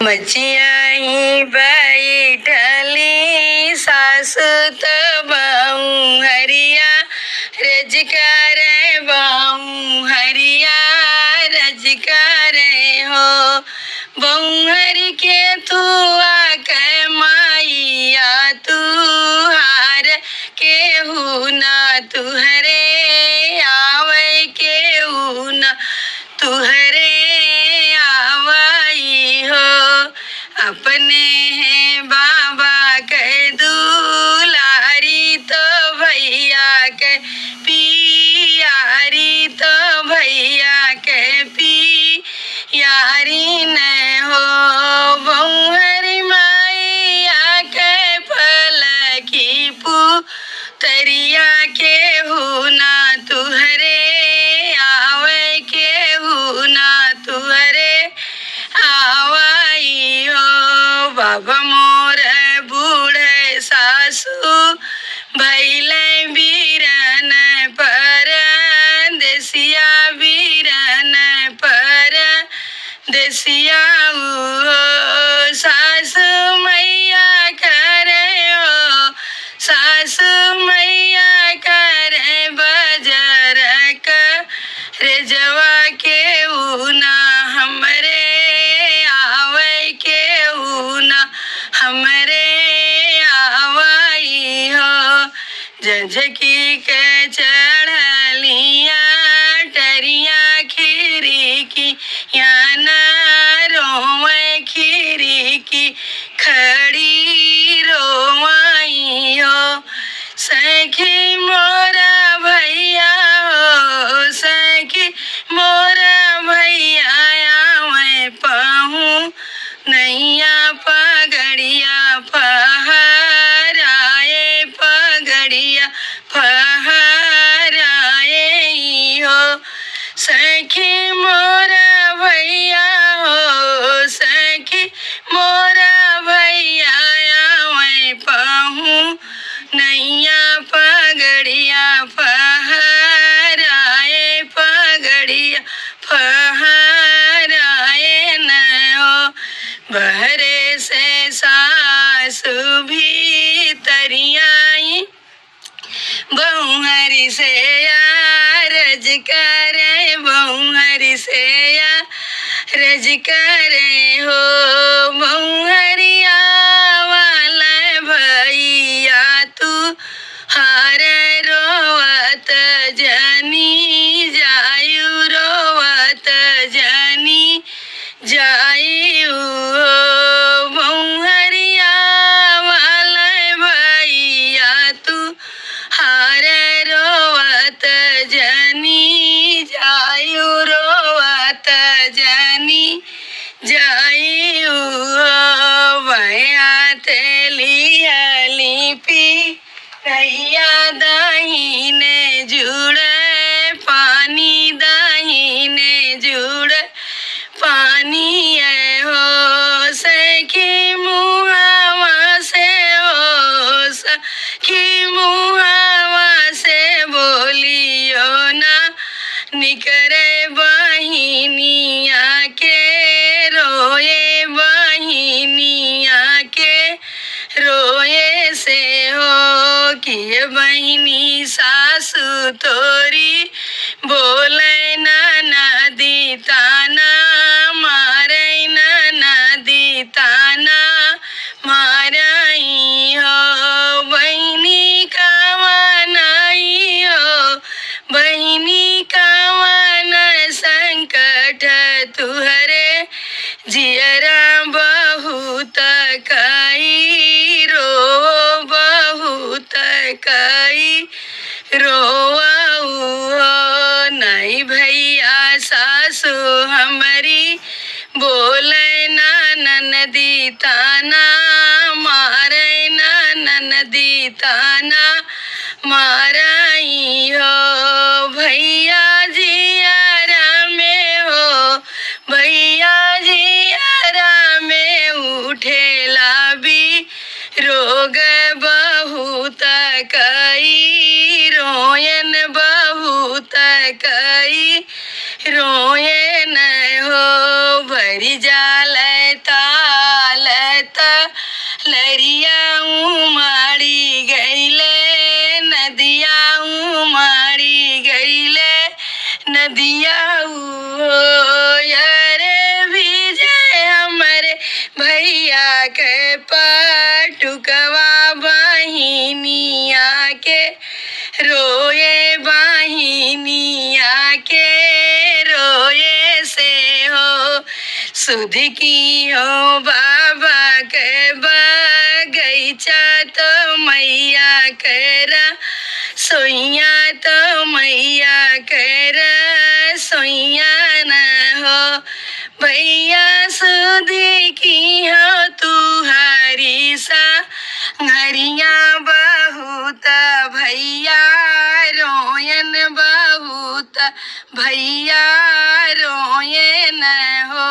मचियाही बैठली सासु तो बहु हरिया रजकार बहु हरिया रजकार हो। बहु हरि के तू आके माइया तू हार केहू ना तुहरे आवे केहू ना तुहरे आवई हो। अपने है बाबा के दुलारी तो भैया के पियारी तो भैया के पियारी न हो। बहु हरि माइया के फल की पुतरिया केहू ना तुहरे आवे केहू ना तुहरे आवई हो। बाबा मोर बूढ़े सासू भैले बीरन पर देसिया बीरन पर देसिया हो। सासू मैया करे हो सासू मैया करे बजर रेजवा केहू ना हमरे आवे केहू ना हमरे आवई हो। झंझकी के चढ़लिया टरिया खीरी की याना रोवे खीरी की खड़ी रोवाई हो। सखी मोरा भैया हो सखी मोरा भैया आवे पाहूँ नैया पगड़िया फहराए पगड़िया फहराए हो। सखी मोरा भैया हो सखी मोरा भैया आवे पाहूँ नैया पगड़िया फहराए पगड़िया फहराए न हो। बहरे से सासु भी तरियाई बहु हरि से रज करे बहु हरि से रज करे हो। बहु हरिया वाला भैया तू हार रोवत जनी जायु रोवत जनी जायु हो। बहु हरिया वाला भैया तू हार रोवत जनी जायु रोवत जनी जायु हो। भैया तेलिया लिपी रैया दाहिने जुड़े पानी दाहिने जुड़े पानी हो। सखी मुहावा से हो सखी मुहावा से बोलियो ना निकरे बहिनिया के रोए बहिनिया के रोए से हो। कि बहिनी सासु तोरी बोले ना दी ताना मारे ना दी ताना मारई हो। बहिनी कावनाई हो बहिनी कावन संकट तुहरे जियरा बहुत कई रो बहुत कई रोवाऊ हो। नहीं भैया सासु हमारी बोले ना ननदी ताना मारे ना ननदी ताना मारई हो। भैया जी आरा में हो भैया जी आरा में उठेला भी रोग बहुत कई रोयन बहुत कई रोयन हो। भरी जाल के पटुकवा बहिनिया के रोए, बहिनिया के रोए से हो सुध की हो बाबा के बगैचा तो मैया करा सोइया तो मैया कर सोइया न हो भैया सुधी की हो तुहारी सा घरिया बहुत भैया रोयन बहुत भैया रोये न हो।